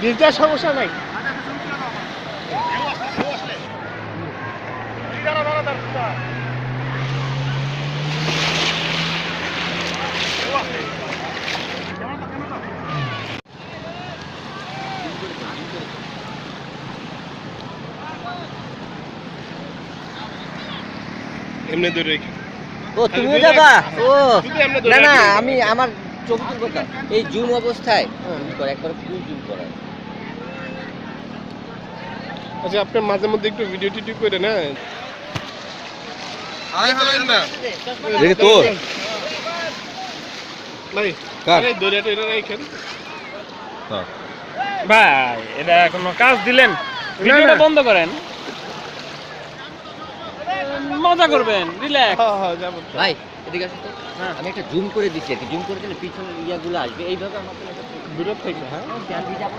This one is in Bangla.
গির্জার সমস্যা নাই। এমনি দূরে ও তুমিও যাবা? ও না না, আমি আমার ছবি তুলবো তো এই জুম অবস্থায় একবার ফুল জুম করা। আচ্ছা, আপনি মাঝে মধ্যে একটু ভিডিও টিডিও করে না। তোর ভাই দড়িয়াটা এটা রাখেন ভাই, এটা কোনো কাজ দিলেন? ভিডিওটা বন্ধ করেন, মজা করবেন, রিল্যাক্স। যাবো ভাই এদিকে আসো তো। আমি একটা জুম করে দিচ্ছি আর কি, জুম করে দিলে পিছনের ইয়াগুলো আসবে এইভাবে আমাকে দূরে থেকে। হ্যাঁ, যাবো।